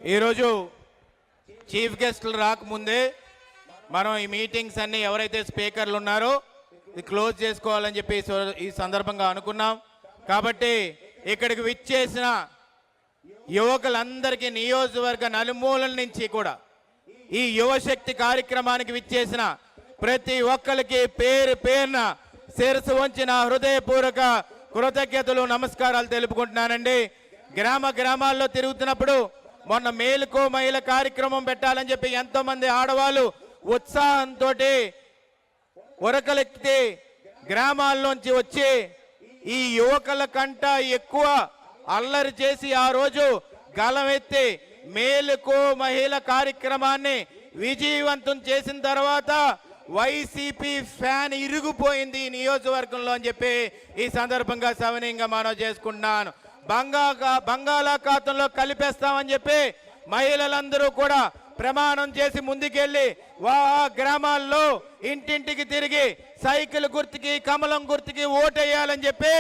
ఈరోజు చీఫ్ గెస్టులు రాకముందే మనం ఈ మీటింగ్స్ అన్ని ఎవరైతే స్పీకర్లు ఉన్నారో ఇది క్లోజ్ చేసుకోవాలని చెప్పి ఈ సందర్భంగా అనుకున్నాం. కాబట్టి ఇక్కడికి విచ్చేసిన యువకులందరికీ నియోజకవర్గ నలుమూలల నుంచి కూడా ఈ యువశక్తి కార్యక్రమానికి విచ్చేసిన ప్రతి ఒక్కరికి పేరు పేరున శిరస్సు వంచిన హృదయపూర్వక కృతజ్ఞతలు నమస్కారాలు తెలుపుకుంటున్నానండి. గ్రామాల్లో తిరుగుతున్నప్పుడు మొన్న మేలుకో మహిళ కార్యక్రమం పెట్టాలని చెప్పి ఎంతో మంది ఆడవాళ్ళు ఉత్సాహంతో ఉరకలెత్తి గ్రామాల్లోంచి వచ్చి ఈ యువకుల కంట ఎక్కువ అల్లరి చేసి ఆ రోజు గలమెత్తి మేలుకో మహిళ కార్యక్రమాన్ని విజయవంతం చేసిన తర్వాత వైసీపీ ఫ్యాన్ ఇరిగిపోయింది ఈ నియోజకవర్గంలో అని చెప్పి ఈ సందర్భంగా సవినయంగా మనం చేసుకుంటున్నాను. బంగాళాఖాతంలో కలిపేస్తామని చెప్పి మహిళలందరూ కూడా ప్రమాణం చేసి ముందుకెళ్ళి గ్రామాల్లో ఇంటింటికి తిరిగి సైకిల్ గుర్తుకి కమలం గుర్తుకి ఓటేయాలని చెప్పి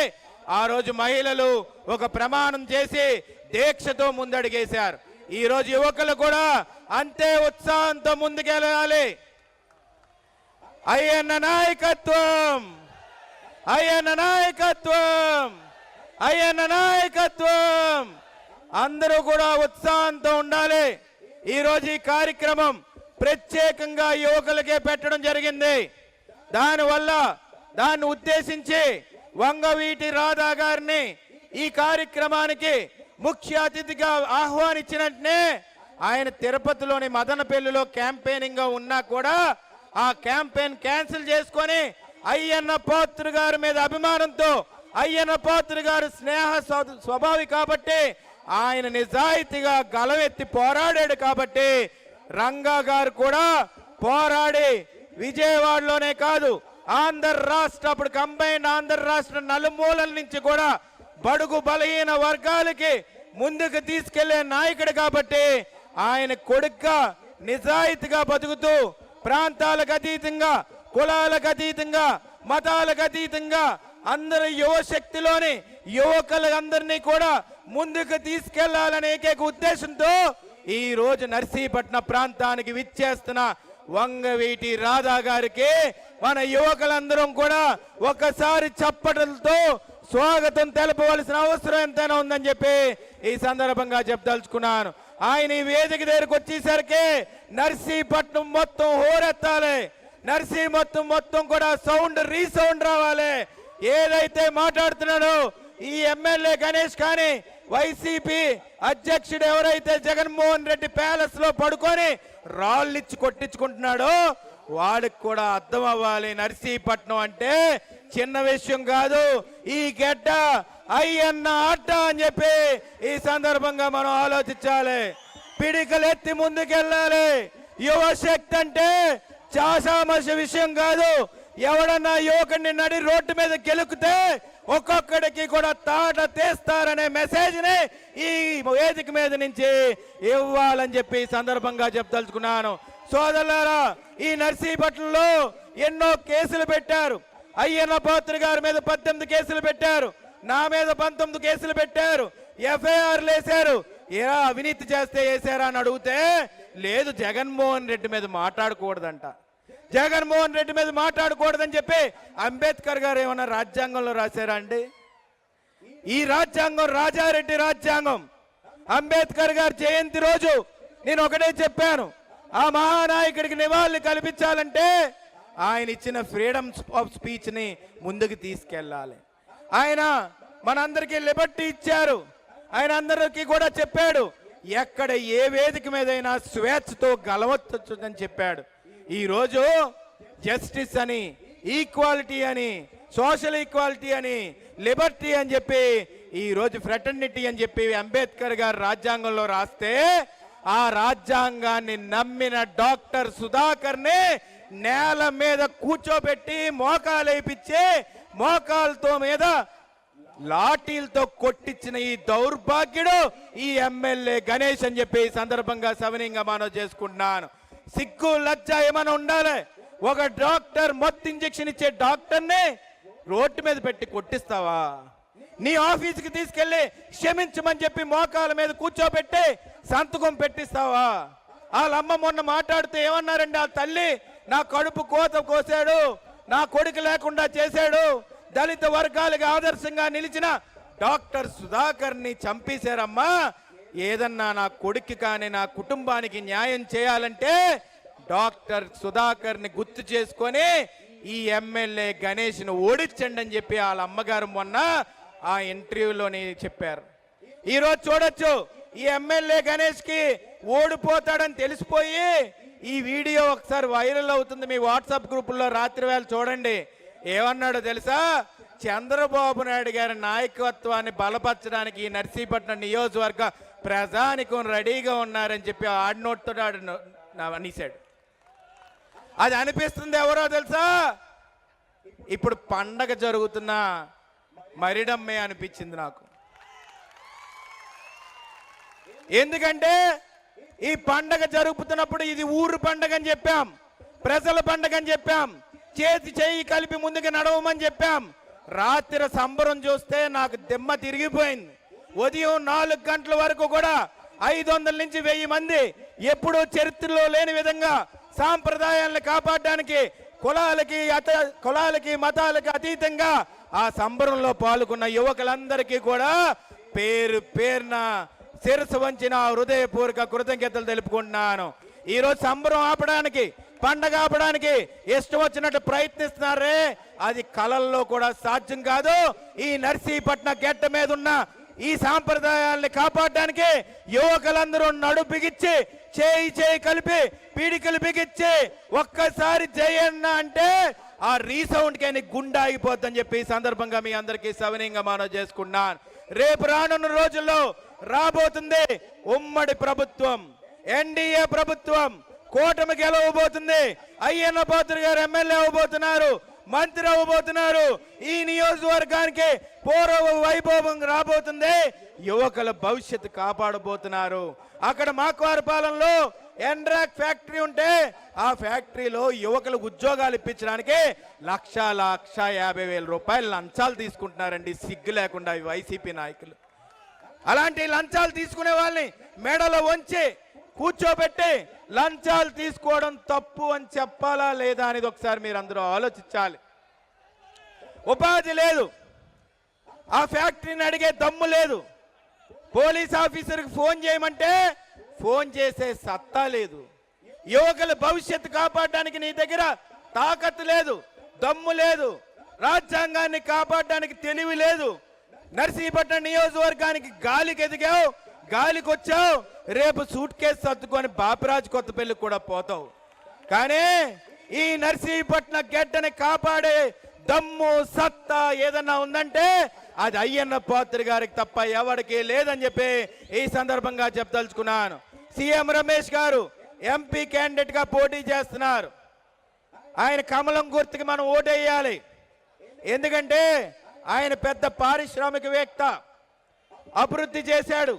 ఆ రోజు మహిళలు ఒక ప్రమాణం చేసి దీక్షతో ముందడుగేశారు. ఈ రోజు యువకులు కూడా అంతే ఉత్సాహంతో ముందుకెళ్ళాలి. అయ్యన్న నాయకత్వం, అయ్యన్న నాయకత్వం, అయ్యన్న నాయకత్వం, అందరూ కూడా ఉత్సాహంతో ఉండాలి. ఈరోజు ఈ కార్యక్రమం ప్రత్యేకంగా యువకులకే పెట్టడం జరిగింది. దానివల్ల దాన్ని ఉద్దేశించి వంగవీటి రాధా గారిని ఈ కార్యక్రమానికి ముఖ్య అతిథిగా ఆహ్వానించినట్నే ఆయన తిరుపతిలోని మదనపల్లిలో క్యాంపెయినింగ్ ఉన్నా కూడా ఆ క్యాంపెయిన్ క్యాన్సిల్ చేసుకొని అయ్యన్న పాత్ర గారి మీద అభిమానంతో, అయ్యన్న పాత్ర గారు స్నేహ స్వభావి కాబట్టి ఆయన నిజాయితీగా గలవెత్తి పోరాడాడు కాబట్టి రంగా గారు కూడా పోరాడి విజయవాడలోనే కాదు ఆంధ్ర రాష్ట్ర అప్పుడు కంబైన్ ఆంధ్ర రాష్ట్ర నలుమూలల నుంచి కూడా బడుగు బలహీన వర్గాలకి ముందుకు తీసుకెళ్లే నాయకుడు కాబట్టి ఆయన కొడుగ్గా నిజాయితీగా బతుకుతూ ప్రాంతాలకు అతీతంగా, కులాలకు అతీతంగా, మతాలకు అతీతంగా అందరి యువశక్తిలోని యువకులందరినీ కూడా ముందుకు తీసుకెళ్లాలనే ఏకైక ఉద్దేశంతో ఈ రోజు నర్సీపట్నం ప్రాంతానికి విచ్చేస్తున్న వంగవీటి రాధా గారికి మన యువకులందరం కూడా ఒకసారి చప్పట్లతో స్వాగతం తెలపవలసిన అవసరం ఎంతైనా ఉందని చెప్పి ఈ సందర్భంగా చెప్పదలుచుకున్నాను. ఆయన ఈ వేదిక దగ్గరకు వచ్చేసరికి నర్సీపట్నం మొత్తం హోరెత్తాలి, నర్సీ మొత్తం కూడా రీసౌండ్ రావాలి. ఏదైతే మాట్లాడుతున్నాడో ఈ ఎమ్మెల్యే గణేష్ కానీ వైసీపీ అధ్యక్షుడు ఎవరైతే జగన్మోహన్ రెడ్డి ప్యాలెస్ లో పడుకొని రాళ్ళిచ్చి కొట్టించుకుంటున్నాడో వాడికి కూడా అర్థం అవ్వాలి. నర్సీపట్నం అంటే చిన్న విషయం కాదు, ఈ గడ్డ అయ్యన్న అడ్డ అని చెప్పి ఈ సందర్భంగా మనం ఆలోచించాలి. పిడికలెత్తి ముందుకెళ్ళాలి. యువశక్తి అంటే చాసామస విషయం కాదు. ఎవడన్నా యువకుడిని నడి రోడ్డు మీద గెలుకుతే ఒక్కొక్కడికి కూడా తాట తీస్తారనే మెసేజ్ ని ఈ వేదిక మీద నుంచి ఇవ్వాలని చెప్పి సందర్భంగా చెప్పదలుచుకున్నాను. సోదరులారా, ఈ నర్సీపట్నంలో ఎన్నో కేసులు పెట్టారు. అయ్యన్న పాత్ర గారి మీద 18 కేసులు పెట్టారు, నా మీద 19 కేసులు పెట్టారు, ఎఫ్ఐఆర్లు వేశారు. ఏరా అవినీతి చేస్తే వేసారా అని అడిగితే లేదు, జగన్మోహన్ రెడ్డి మీద మాట్లాడకూడదంట. జగన్మోహన్ రెడ్డి మీద మాట్లాడకూడదని చెప్పి అంబేద్కర్ గారు ఏమన్నా రాజ్యాంగంలో రాశారా అండి? ఈ రాజ్యాంగం రాజారెడ్డి రాజ్యాంగం. అంబేద్కర్ గారి జయంతి రోజు నేను ఒకటే చెప్పాను, ఆ మహానాయకుడికి నివాళులు కల్పించాలంటే ఆయన ఇచ్చిన ఫ్రీడమ్ ఆఫ్ స్పీచ్ ని ముందుకు తీసుకెళ్ళాలి. ఆయన మనందరికీ లిబర్టీ ఇచ్చారు. ఆయన అందరికీ కూడా చెప్పాడు, ఎక్కడ ఏ వేదిక మీదైనా స్వేచ్ఛతో గలవచ్చని చెప్పాడు. ఈరోజు జస్టిస్ అని, ఈక్వాలిటీ అని, సోషల్ ఈక్వాలిటీ అని, లిబర్టీ అని చెప్పి ఈరోజు ఫ్రెటర్నిటీ అని చెప్పి అంబేద్కర్ గారు రాజ్యాంగంలో రాస్తే ఆ రాజ్యాంగాన్ని నమ్మిన డాక్టర్ సుధాకర్ని నేల మీద కూర్చోబెట్టి మోకాలు వేయించి మోకాలతో మీద లాఠీలతో కొట్టించిన ఈ దౌర్భాగ్యుడు ఈ ఎమ్మెల్యే గణేష్ అని చెప్పి ఈ సందర్భంగా సవినయంగా మనం చేసుకుంటున్నాను. సిగ్గు లజ్జ ఏమైనా ఉండాలి. ఒక డాక్టర్ మొత్తం ఇంజెక్షన్ ఇచ్చే డాక్టర్ని రోడ్డు మీద పెట్టి కొట్టిస్తావా? నీ ఆఫీస్కి తీసుకెళ్లి క్షమించమని చెప్పి మోకాల మీద కూర్చోబెట్టి సంతకం పెట్టిస్తావా? వాళ్ళమ్మ మొన్న మాట్లాడుతూ ఏమన్నారండి, ఆ తల్లి నా కడుపు కోత కోసాడు, నా కొడుకు లేకుండా చేశాడు, దళిత వర్గాలకు ఆదర్శంగా నిలిచిన డాక్టర్ సుధాకర్ని చంపేశారమ్మా. ఏదన్నా నా కొడుక్కి కానీ నా కుటుంబానికి న్యాయం చేయాలంటే డాక్టర్ సుధాకర్ని గుర్తు చేసుకొని ఈ ఎమ్మెల్యే గణేష్ను ఓడించండి అని చెప్పి వాళ్ళ అమ్మగారు మొన్న ఆ ఇంటర్వ్యూలోని చెప్పారు. ఈరోజు చూడొచ్చు, ఈ ఎమ్మెల్యే గణేష్కి ఓడిపోతాడని తెలిసిపోయి ఈ వీడియో ఒకసారి వైరల్ అవుతుంది మీ వాట్సాప్ గ్రూపుల్లో, రాత్రి వేళ చూడండి. ఏమన్నాడో తెలుసా? చంద్రబాబు నాయుడు గారి నాయకత్వాన్ని బలపరచడానికి ఈ నర్సీపట్నం నియోజకవర్గ ప్రజానికం రెడీగా ఉన్నారని చెప్పి ఆడినోటితో అనేశాడు. అది అనిపిస్తుంది ఎవరో తెలుసా? ఇప్పుడు పండగ జరుగుతున్న మరిడమ్మే అనిపించింది నాకు. ఎందుకంటే ఈ పండగ జరుపుతున్నప్పుడు ఇది ఊరు పండగ అని చెప్పాం, ప్రజల పండగ అని చెప్పాం, చేతి చేయి కలిపి ముందుకు నడవమని చెప్పాం. రాత్రి సంబరం చూస్తే నాకు దిమ్మ తిరిగిపోయింది. ఉదయం 4 గంటల వరకు కూడా 500 నుంచి 1000 మంది ఎప్పుడూ చరిత్రలో లేని విధంగా సాంప్రదాయాలను కాపాడడానికి కులాలకి మతాలకి అతీతంగా ఆ సంబరంలో పాల్గొన్న యువకులందరికీ కూడా పేరు పేరున శిరస్సు వంచిన హృదయపూర్వక కృతజ్ఞతలు తెలుపుకుంటున్నాను. ఈరోజు సంబరం ఆపడానికి, పండగ ఆపడానికి ఇష్టం వచ్చినట్టు ప్రయత్నిస్తున్నారే, అది కళల్లో కూడా సాధ్యం కాదు. ఈ నర్సీపట్నం గెట్ట మీద ఉన్న ఈ సాంప్రదాయాల్ని కాపాడడానికి యువకులందరూ నడు బిగించి చేయి కలిపి పీడికలు బిగించి ఒక్కసారి జయన్న అంటే ఆ రీసౌండ్ కి గుండె ఆగిపోద్దని చెప్పి ఈ సందర్భంగా మీ అందరికీ సవినయంగా మనవి చేసుకున్నాను. రేపు రానున్న రోజుల్లో రాబోతుంది ఉమ్మడి ప్రభుత్వం, ఎన్డీఏ ప్రభుత్వం, కూటమి గెలవబోతుంది. అయ్యన్న పాత్రుడు గారు ఎమ్మెల్యే అవ్వబోతున్నారు, మంత్రి అవ్వబోతున్నారు. ఈ నియోజకవర్గానికి పూర్వ వైభవం రాబోతుంది. యువకుల భవిష్యత్తు కాపాడబోతున్నారు. అక్కడ మాక్వారపాలెంలో ఎండ్రాక్ ఫ్యాక్టరీ ఉంటే ఆ ఫ్యాక్టరీలో యువకులు ఉద్యోగాలు ఇప్పించడానికి 1,50,000 రూపాయలు లంచాలు తీసుకుంటున్నారండి, సిగ్గు లేకుండా ఈ వైసీపీ నాయకులు. అలాంటి లంచాలు తీసుకునే వాళ్ళని మెడలో వంచి కూర్చోబెట్టి లంచాలు తీసుకోవడం తప్పు అని చెప్పాలా లేదా అనేది ఒకసారి మీరు అందరూ ఆలోచించాలి. ఉపాధి లేదు, ఆ ఫ్యాక్టరీని అడిగే దమ్ము లేదు, పోలీస్ ఆఫీసర్కి ఫోన్ చేయమంటే ఫోన్ చేసే సత్తా లేదు, యువకుల భవిష్యత్తు కాపాడడానికి నీ దగ్గర తాకత్తు లేదు, దమ్ము లేదు, రాజ్యాంగాన్ని కాపాడడానికి తెలివి లేదు. నర్సీపట్నం నియోజకవర్గానికి గాలికి ఎదిగావు, గాలికి వచ్చావు, రేపు సూట్ కేసు సర్దుకొని బాపిరాజు కొత్తపల్లికి కూడా పోతావు. కానీ ఈ నర్సీపట్నం గడ్డని కాపాడే దమ్ము సత్తా ఏదన్నా ఉందంటే అది అయ్యన్న పాత్రుడు గారికి తప్ప ఎవరికి లేదని చెప్పి ఈ సందర్భంగా చెప్పదలుచుకున్నాను. సీఎం రమేష్ గారు ఎంపీ క్యాండిడేట్ గా పోటీ చేస్తున్నారు. ఆయన కమలం గుర్తుకి మనం ఓటేయాలి. ఎందుకంటే ఆయన పెద్ద పారిశ్రామికవేత్త, అభివృద్ధి చేశాడు,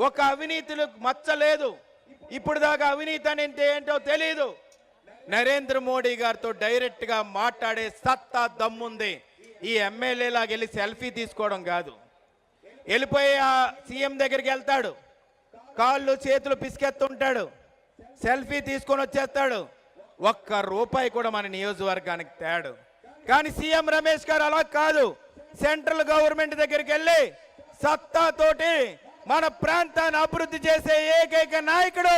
ఒక అవినీతిలో మచ్చలేదు. ఇప్పుడు దాకా అవినీతి అంటే ఏంటో తెలియదు. నరేంద్ర మోడీ గారితో డైరెక్ట్ గా మాట్లాడే సత్తా దమ్ముంది. ఈ ఎమ్మెల్యేలాగా వెళ్ళి సెల్ఫీ తీసుకోవడం కాదు, వెళ్ళిపోయి ఆ సీఎం దగ్గరికి వెళ్తాడు, కాళ్ళు చేతులు పిసికెత్తుంటాడు, సెల్ఫీ తీసుకొని వచ్చేస్తాడు. ₹1 కూడా మన నియోజకవర్గానికి తేడు. కానీ సీఎం రమేష్ గారు అలా కాదు, సెంట్రల్ గవర్నమెంట్ దగ్గరికి వెళ్ళి సత్తాతోటి మన ప్రాంతాన్ని అభివృద్ధి చేసే ఏకైక నాయకుడు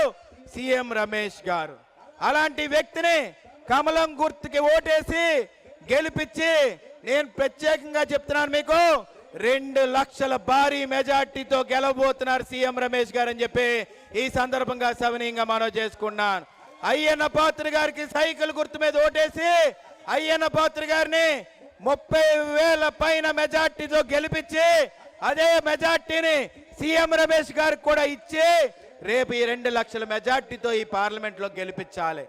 సీఎం రమేష్ గారు. అలాంటి వ్యక్తిని కమలం గుర్తుకి ఓటేసి గెలిపించి నేను ప్రత్యేకంగా చెప్తున్నాను మీకు, 2 లక్షల భారీ మెజార్టీతో గెలవబోతున్నారు సీఎం రమేష్ గారు అని చెప్పి ఈ సందర్భంగా సవినయంగా మనవి చేసుకున్నాను. అయ్యన్న పాత్రుడు గారికి సైకిల్ గుర్తు మీద ఓటేసి అయ్యన్న పాత్రుడు గారిని 30,000 పైన మెజార్టీతో గెలిపించి అదే మెజార్టీని సీఎం రమేష్ గారికి కూడా ఇచ్చి రేపు ఈ 2 లక్షల మెజార్టీతో ఈ పార్లమెంట్ లో గెలిపించాలి.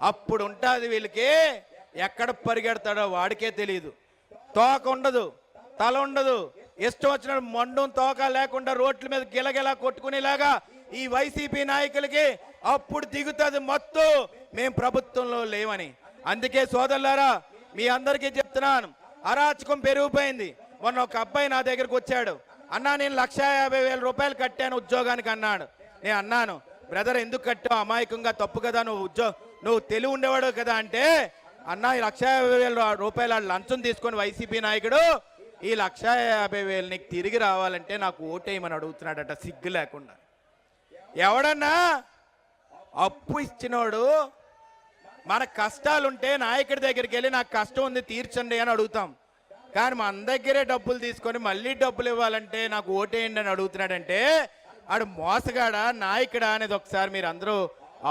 అప్పుడు ఉంటుంది వీళ్ళకి, ఎక్కడ పరిగెడతాడో వాడికే తెలియదు. తోక ఉండదు, తల ఉండదు, ఇష్టం వచ్చినట్టు మండం తోక లేకుండా రోడ్ల మీద గిలగిలా కొట్టుకునేలాగా ఈ వైసీపీ నాయకులకి అప్పుడు దిగుతుంది మత్తు, మేము ప్రభుత్వంలో లేవని. అందుకే సోదరులారా మీ అందరికీ చెప్తున్నాను, అరాచకం పెరిగిపోయింది. మొన్న ఒక అబ్బాయి నా దగ్గరకు వచ్చాడు, అన్నా నేను 1,50,000 రూపాయలు కట్టాను ఉద్యోగానికి అన్నాడు. నేను అన్నాను, బ్రదర్ ఎందుకు కట్టావు, అమాయకంగా తప్పు కదా, నువ్వు తెలివి ఉండేవాడు కదా అంటే, అన్న ఈ 1,50,000 రూపాయల లంచం తీసుకొని వైసీపీ నాయకుడు ఈ 1,50,000 నీకు తిరిగి రావాలంటే నాకు ఓటేయమని అడుగుతున్నాడట సిగ్గు లేకుండా. ఎవడన్నా అప్పు ఇచ్చినోడు మన కష్టాలుంటే నాయకుడి దగ్గరికి వెళ్ళి నాకు కష్టం ఉంది తీర్చండి అని అడుగుతాం. కానీ మన దగ్గరే డబ్బులు తీసుకొని మళ్ళీ డబ్బులు ఇవ్వాలంటే నాకు ఓటేయండి అని అడుగుతున్నాడంటే ఆడు మోసగాడా నాయకుడా అనేది ఒకసారి మీరు అందరూ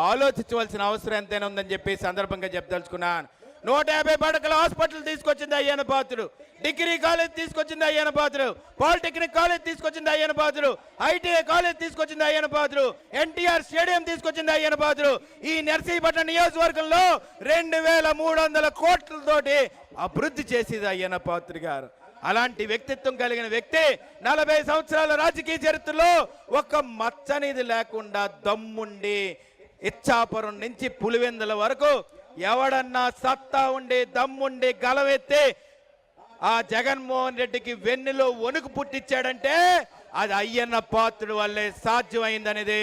ఆలోచించవలసిన అవసరం ఎంతైనా ఉందని చెప్పి సందర్భంగా చెప్పదలుచుకున్నాను. 150 పడకల హాస్పిటల్ తీసుకొచ్చింది అయ్యన్న పాత్రుడు, డిగ్రీ కాలేజ్ తీసుకొచ్చింది అయ్యన్న పాత్రుడు, పాలిటెక్నిక్ కాలేజ్ తీసుకొచ్చింది అయ్యన్న పాత్రుడు, ఐటీఐ కాలేజ్ తీసుకొచ్చింది అయ్యన్న పాత్రుడు, ఎన్టీఆర్ స్టేడియం తీసుకొచ్చింది అయ్యన్న పాత్రుడు. ఈ నర్సీపట్నం నియోజకవర్గంలో 2,300 కోట్లతోటి అభివృద్ధి చేసేది అయ్యన్న పాత్రుడు గారు. అలాంటి వ్యక్తిత్వం కలిగిన వ్యక్తి 40 సంవత్సరాల రాజకీయ చరిత్రలో ఒక మచ్చనిది లేకుండా దమ్ముండి ఇచ్చాపురం నుంచి పులివెందుల వరకు ఎవడన్నా సత్తా ఉండి దమ్ముండి గలవెత్తి ఆ జగన్మోహన్ రెడ్డికి వెన్నులో వణుకు పుట్టించాడంటే అది అయ్యన్న పాత్రుడు వల్లే సాధ్యమైందనేది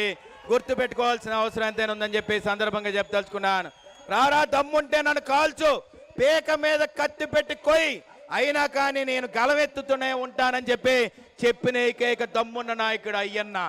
గుర్తుపెట్టుకోవాల్సిన అవసరం ఎంతైనా ఉందని చెప్పి సందర్భంగా చెప్పదలుచుకున్నాను. రారా దమ్ముంటే నన్ను కాల్చు, పేక మీద కత్తి పెట్టి కొయ్యి, అయినా కానీ నేను గలవెత్తుతూనే ఉంటానని చెప్పి చెప్పిన ఏకైక దమ్మున్న నాయకుడు అయ్యన్న.